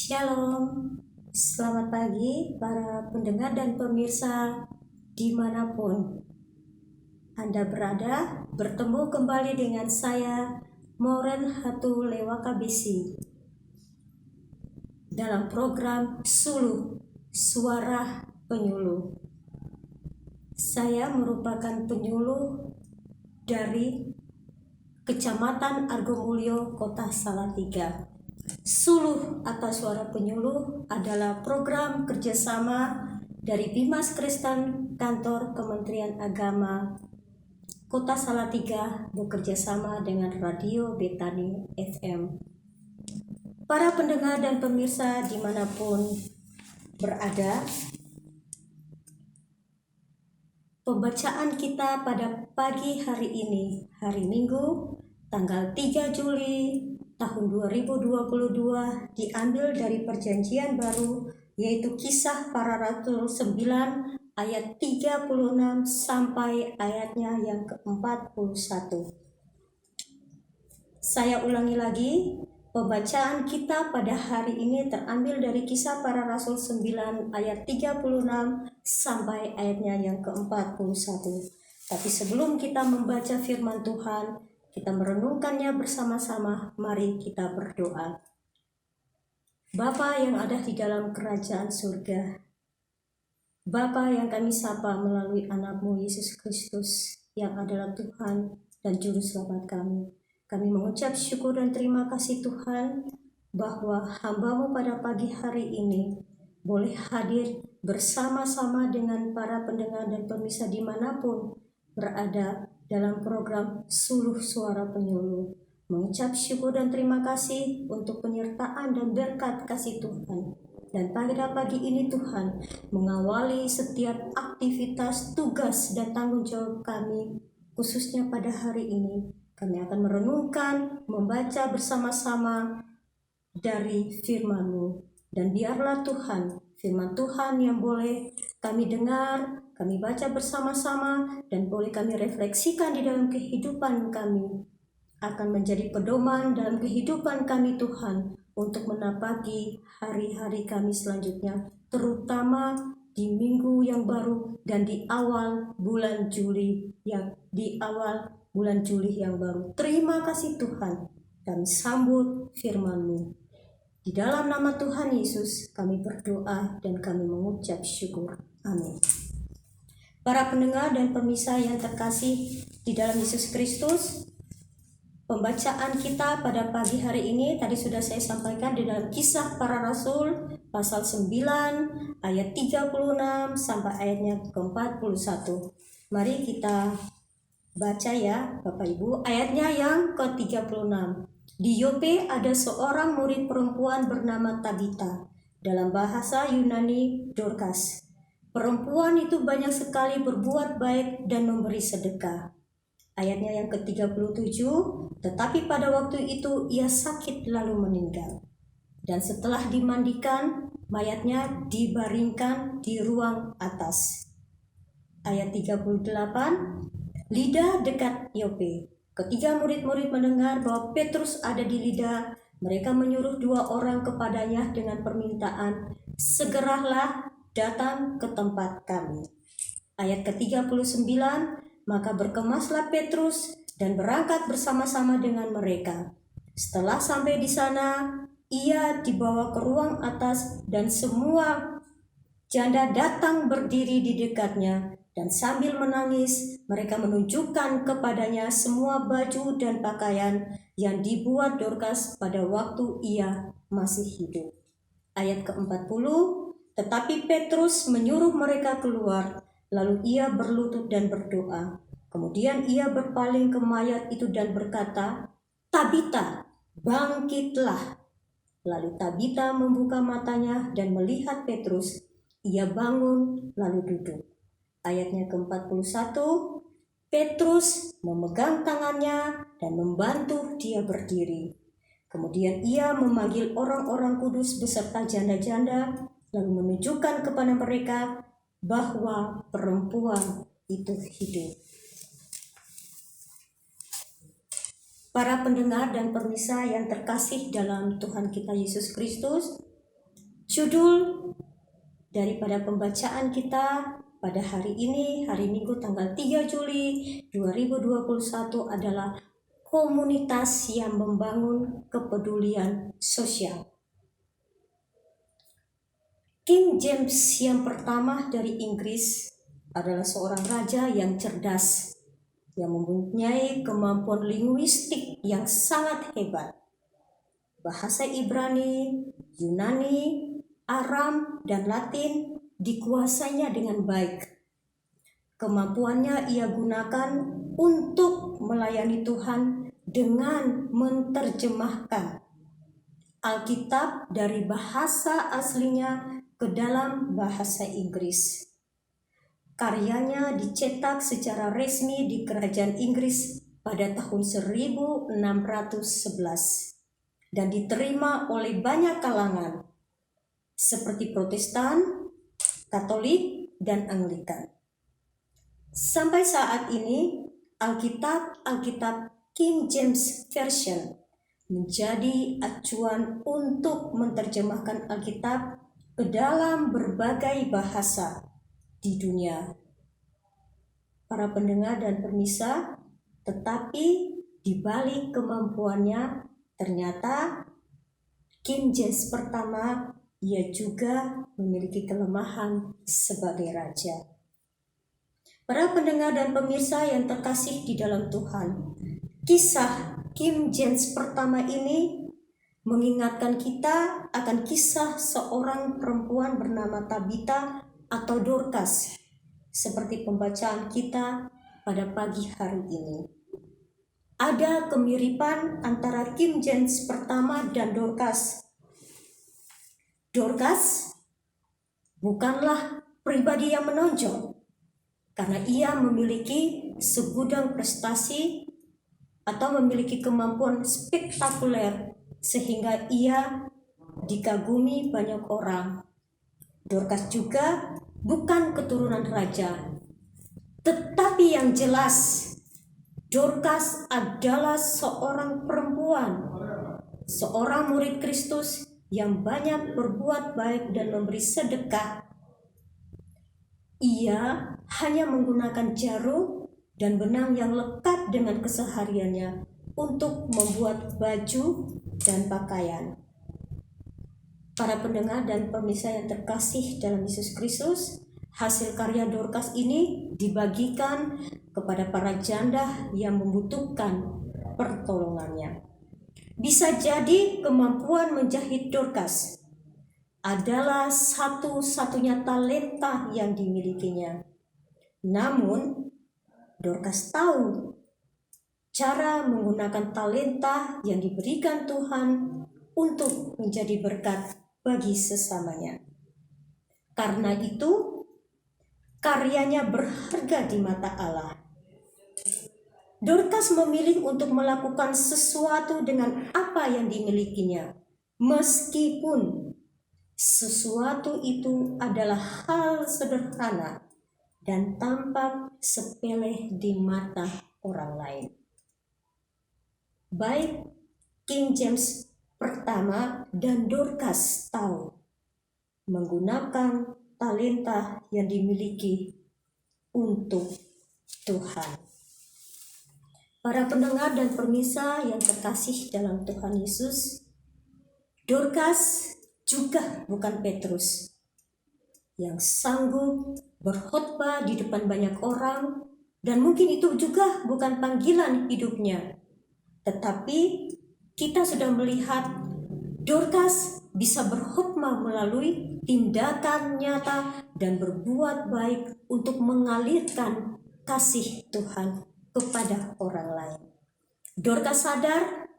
Shalom, selamat pagi para pendengar dan pemirsa dimanapun Anda berada. Bertemu kembali dengan saya, Moren Hatu Lewakabisi, dalam program Suluh, Suara Penyuluh. Saya merupakan penyuluh dari Kecamatan Argomulyo, Kota Salatiga. Suluh atau Suara Penyuluh adalah program kerjasama dari Bimas Kristen Kantor Kementerian Agama Kota Salatiga bekerja sama dengan Radio Betani FM. Para pendengar dan pemirsa dimanapun berada, pembacaan kita pada pagi hari ini, hari Minggu, tanggal 3 Juli tahun 2022, diambil dari Perjanjian Baru, yaitu Kisah Para Rasul 9 ayat 36 sampai ayatnya yang ke-41. Saya ulangi lagi, pembacaan kita pada hari ini terambil dari Kisah Para Rasul 9 ayat 36 sampai ayatnya yang ke-41. Tapi sebelum kita membaca firman Tuhan, kita merenungkannya bersama-sama, mari kita berdoa. Bapa yang ada di dalam kerajaan surga, Bapa yang kami sapa melalui anak-Mu Yesus Kristus yang adalah Tuhan dan Juru Selamat kami mengucap syukur dan terima kasih Tuhan bahwa hamba-Mu pada pagi hari ini boleh hadir bersama-sama dengan para pendengar dan pemirsa dimanapun berada dalam program Suluh Suara Penyuluh. Mengucap syukur dan terima kasih untuk penyertaan dan berkat kasih Tuhan. Dan pada pagi ini Tuhan mengawali setiap aktivitas, tugas dan tanggung jawab kami, khususnya pada hari ini. Kami akan merenungkan, membaca bersama-sama dari firman-Mu. Dan biarlah Tuhan, firman Tuhan yang boleh kami dengar, kami baca bersama-sama, dan boleh kami refleksikan di dalam kehidupan kami, akan menjadi pedoman dalam kehidupan kami Tuhan, untuk menapaki hari-hari kami selanjutnya, terutama di minggu yang baru dan di awal bulan Juli yang baru. Terima kasih Tuhan, kami sambut firman-Mu. Di dalam nama Tuhan Yesus kami berdoa dan kami mengucap syukur. Amin. Para pendengar dan pemirsa yang terkasih di dalam Yesus Kristus, pembacaan kita pada pagi hari ini tadi sudah saya sampaikan di dalam Kisah Para Rasul pasal 9 ayat 36 sampai ayatnya ke-41. Mari kita baca ya Bapak Ibu, ayatnya yang ke-36. Di Yope ada seorang murid perempuan bernama Tabita, dalam bahasa Yunani Dorcas. Perempuan itu banyak sekali berbuat baik dan memberi sedekah. Ayatnya yang ke-37, tetapi pada waktu itu ia sakit lalu meninggal. Dan setelah dimandikan, mayatnya dibaringkan di ruang atas. Ayat 38, Lida dekat Yope. Ketika murid-murid mendengar bahwa Petrus ada di Lida, mereka menyuruh 2 orang kepadanya dengan permintaan, segeralah datang ke tempat kami. Ayat ke-39, maka berkemaslah Petrus dan berangkat bersama-sama dengan mereka. Setelah sampai di sana, ia dibawa ke ruang atas dan semua janda datang berdiri di dekatnya. Dan sambil menangis, mereka menunjukkan kepadanya semua baju dan pakaian yang dibuat Dorcas pada waktu ia masih hidup. Ayat ke-40, tetapi Petrus menyuruh mereka keluar, lalu ia berlutut dan berdoa. Kemudian ia berpaling ke mayat itu dan berkata, Tabita, bangkitlah. Lalu Tabita membuka matanya dan melihat Petrus. Ia bangun lalu duduk. Ayatnya ke-41, Petrus memegang tangannya dan membantu dia berdiri. Kemudian ia memanggil orang-orang kudus beserta janda-janda, lalu menunjukkan kepada mereka bahwa perempuan itu hidup. Para pendengar dan pemirsa yang terkasih dalam Tuhan kita Yesus Kristus, Judul daripada pembacaan kita pada hari ini, hari Minggu tanggal 3 Juli 2021 adalah komunitas yang membangun kepedulian sosial. King James yang pertama dari Inggris adalah seorang raja yang cerdas, yang mempunyai kemampuan linguistik yang sangat hebat. Bahasa Ibrani, Yunani, Aram, dan Latin dikuasainya dengan baik. Kemampuannya ia gunakan untuk melayani Tuhan dengan menerjemahkan Alkitab dari bahasa aslinya ke dalam bahasa Inggris. Karyanya dicetak secara resmi di Kerajaan Inggris pada tahun 1611 dan diterima oleh banyak kalangan seperti Protestan, Katolik, dan Anglikan. Sampai saat ini, Alkitab King James Version menjadi acuan untuk menerjemahkan Alkitab ke dalam berbagai bahasa di dunia. Para pendengar dan pemirsa, tetapi di balik kemampuannya, ternyata King James pertama ia juga memiliki kelemahan sebagai raja. Para pendengar dan pemirsa yang terkasih di dalam Tuhan, kisah King James pertama ini mengingatkan kita akan kisah seorang perempuan bernama Tabita atau Dorcas, seperti pembacaan kita pada pagi hari ini. Ada kemiripan antara King James pertama dan Dorcas. Dorcas bukanlah pribadi yang menonjol karena ia memiliki segudang prestasi atau memiliki kemampuan spektakuler sehingga ia dikagumi banyak orang. Dorcas juga bukan keturunan raja, tetapi yang jelas Dorcas adalah seorang perempuan, seorang murid Kristus yang banyak berbuat baik dan memberi sedekah. Ia hanya menggunakan jarum dan benang yang lekat dengan kesehariannya untuk membuat baju dan pakaian. Para pendengar dan pemirsa yang terkasih dalam Yesus Kristus, hasil karya Dorcas ini dibagikan kepada para janda yang membutuhkan pertolongannya. Bisa jadi kemampuan menjahit Dorcas adalah satu-satunya talenta yang dimilikinya. Namun, Dorcas tahu cara menggunakan talenta yang diberikan Tuhan untuk menjadi berkat bagi sesamanya. Karena itu, karyanya berharga di mata Allah. Dorcas memilih untuk melakukan sesuatu dengan apa yang dimilikinya, meskipun sesuatu itu adalah hal sederhana dan tampak sepele di mata orang lain. Baik King James pertama dan Dorcas tahu menggunakan talenta yang dimiliki untuk Tuhan. Para pendengar dan pemirsa yang terkasih dalam Tuhan Yesus, Dorcas juga bukan Petrus yang sanggup berkhotbah di depan banyak orang, dan mungkin itu juga bukan panggilan hidupnya. Tetapi kita sudah melihat Dorcas bisa berkhotbah melalui tindakan nyata dan berbuat baik untuk mengalirkan kasih Tuhan kepada orang lain. Dorcas sadar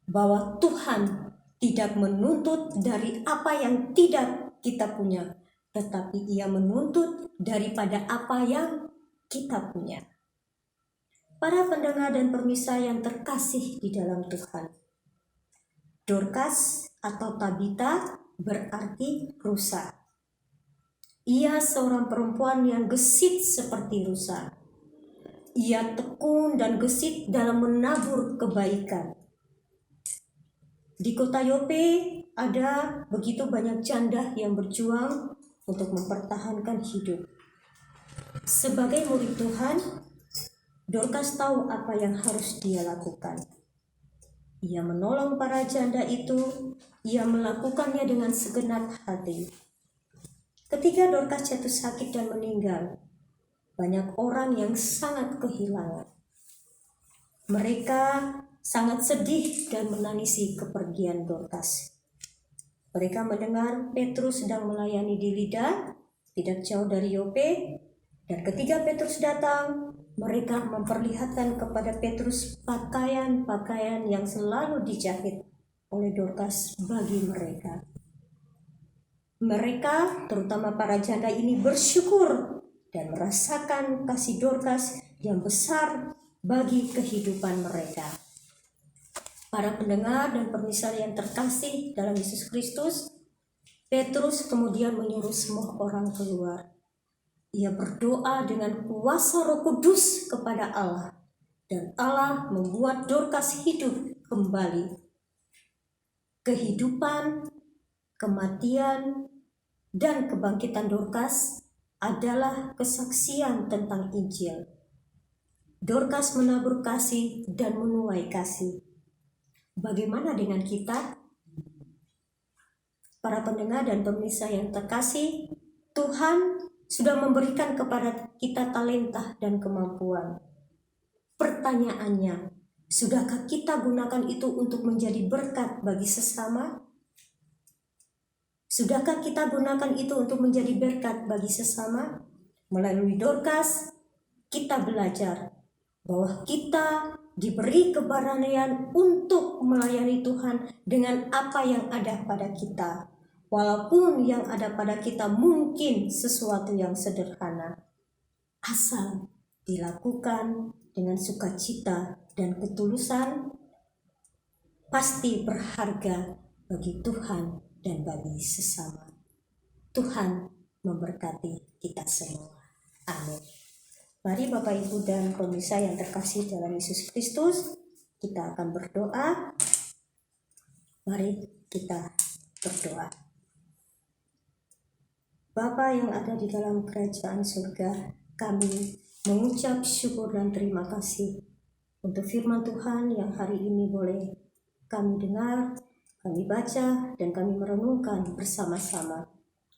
bahwa Tuhan tidak menuntut dari apa yang tidak kita punya, tetapi Ia menuntut daripada apa yang kita punya. Para pendengar dan pemirsa yang terkasih di dalam Tuhan, Dorcas atau Tabita berarti rusa. Ia seorang perempuan yang gesit seperti rusa. Ia tekun dan gesit dalam menabur kebaikan. Di kota Yope ada begitu banyak janda yang berjuang untuk mempertahankan hidup. Sebagai murid Tuhan, Dorcas tahu apa yang harus dia lakukan. Ia menolong para janda itu, ia melakukannya dengan segenap hati. Ketika Dorcas jatuh sakit dan meninggal, banyak orang yang sangat kehilangan. Mereka sangat sedih dan menangisi kepergian Dorcas. Mereka mendengar Petrus sedang melayani di Lida, tidak jauh dari Yope, dan ketika Petrus datang, mereka memperlihatkan kepada Petrus pakaian-pakaian yang selalu dijahit oleh Dorcas bagi mereka. Mereka, terutama para janda ini, bersyukur dan merasakan kasih Dorcas yang besar bagi kehidupan mereka. Para pendengar dan pemirsa yang terkasih dalam Yesus Kristus, Petrus kemudian menyuruh semua orang keluar. Ia berdoa dengan kuasa Roh Kudus kepada Allah, dan Allah membuat Dorcas hidup kembali. Kehidupan, kematian, dan kebangkitan Dorcas adalah kesaksian tentang Injil. Dorcas menabur kasih dan menuai kasih. Bagaimana dengan kita? Para pendengar dan pemirsa yang terkasih, Tuhan sudah memberikan kepada kita talenta dan kemampuan. Pertanyaannya, sudahkah kita gunakan itu untuk menjadi berkat bagi sesama? Sudahkah kita gunakan itu untuk menjadi berkat bagi sesama? Melalui Dorcas, kita belajar bahwa kita diberi keberanian untuk melayani Tuhan dengan apa yang ada pada kita. Walaupun yang ada pada kita mungkin sesuatu yang sederhana, asal dilakukan dengan sukacita dan ketulusan, pasti berharga bagi Tuhan dan bagi sesama. Tuhan memberkati kita semua. Amin. Mari Bapak Ibu dan pemirsa yang terkasih dalam Yesus Kristus, kita akan berdoa. Mari kita berdoa. Bapa yang ada di dalam kerajaan surga, kami mengucap syukur dan terima kasih untuk firman Tuhan yang hari ini boleh kami dengar, kami baca, dan kami merenungkan bersama-sama.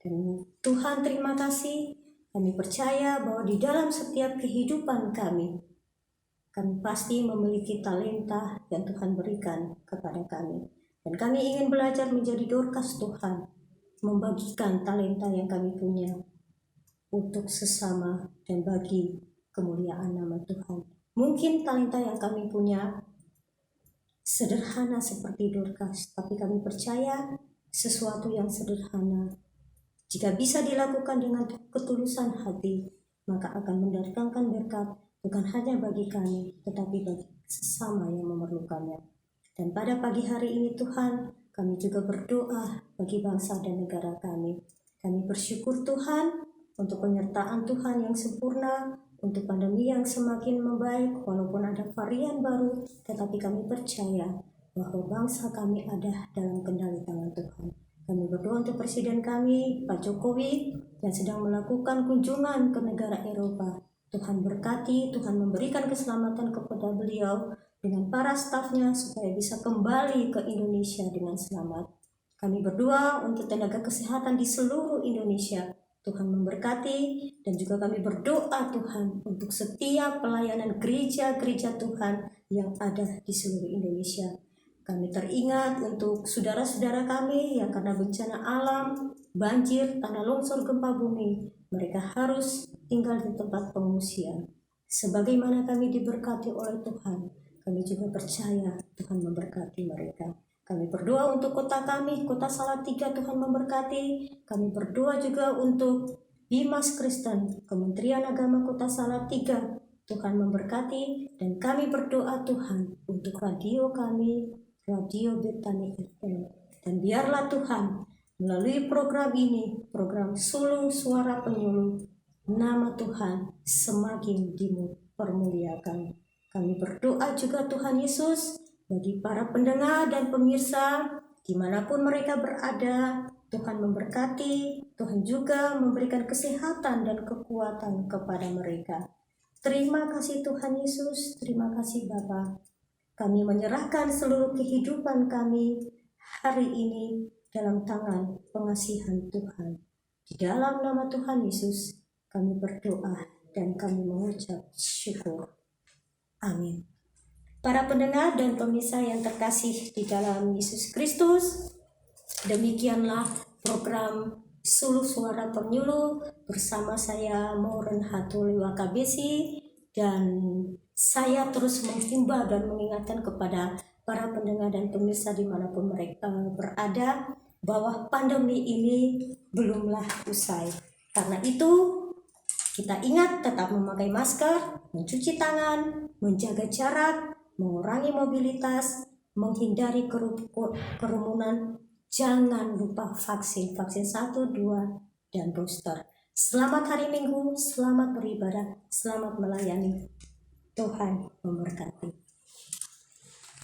Dan Tuhan terima kasih, kami percaya bahwa di dalam setiap kehidupan kami pasti memiliki talenta yang Tuhan berikan kepada kami. Dan kami ingin belajar menjadi Dorcas Tuhan, membagikan talenta yang kami punya untuk sesama dan bagi kemuliaan nama Tuhan. Mungkin talenta yang kami punya sederhana seperti Dorcas, tapi kami percaya sesuatu yang sederhana, jika bisa dilakukan dengan ketulusan hati, maka akan mendatangkan berkat bukan hanya bagi kami, tetapi bagi sesama yang memerlukannya. Dan pada pagi hari ini Tuhan, kami juga berdoa bagi bangsa dan negara kami. Kami bersyukur Tuhan untuk penyertaan Tuhan yang sempurna, untuk pandemi yang semakin membaik walaupun ada varian baru, tetapi kami percaya bahwa bangsa kami ada dalam kendali tangan Tuhan. Kami berdoa untuk Presiden kami, Pak Jokowi, yang sedang melakukan kunjungan ke negara Eropa. Tuhan berkati, Tuhan memberikan keselamatan kepada beliau dengan para stafnya supaya bisa kembali ke Indonesia dengan selamat. Kami berdoa untuk tenaga kesehatan di seluruh Indonesia. Tuhan memberkati, dan juga kami berdoa Tuhan untuk setiap pelayanan gereja-gereja Tuhan yang ada di seluruh Indonesia. Kami teringat untuk saudara-saudara kami yang karena bencana alam, banjir, tanah longsor, gempa bumi, mereka harus tinggal di tempat pengungsian. Sebagaimana kami diberkati oleh Tuhan, kami juga percaya Tuhan memberkati mereka. Kami berdoa untuk kota kami, kota Salatiga, Tuhan memberkati. Kami berdoa juga untuk Bimas Kristen, Kementerian Agama Kota Salatiga, Tuhan memberkati. Dan kami berdoa Tuhan untuk radio kami, Radio Betani FM. Dan biarlah Tuhan melalui program ini, program Sulung Suara Penyuluh, nama Tuhan semakin dipermuliakan. Kami berdoa juga Tuhan Yesus, Bagi para pendengar dan pemirsa, dimanapun mereka berada, Tuhan memberkati, Tuhan juga memberikan kesehatan dan kekuatan kepada mereka. Terima kasih Tuhan Yesus, terima kasih Bapa. Kami menyerahkan seluruh kehidupan kami hari ini dalam tangan pengasihan Tuhan. Di dalam nama Tuhan Yesus, kami berdoa dan kami mengucap syukur. Amin. Para pendengar dan pemirsa yang terkasih di dalam Yesus Kristus, demikianlah program Suluh Suara Penyuluh bersama saya Moren Hatuli Wakabesi, dan saya terus menghimbau dan mengingatkan kepada para pendengar dan pemirsa dimanapun mereka berada bahwa pandemi ini belumlah usai. Karena itu kita ingat tetap memakai masker, mencuci tangan, menjaga jarak, mengurangi mobilitas, menghindari kerumunan. Jangan lupa vaksin 1, 2, dan booster. Selamat hari Minggu, selamat beribadah, selamat melayani. Tuhan memberkati.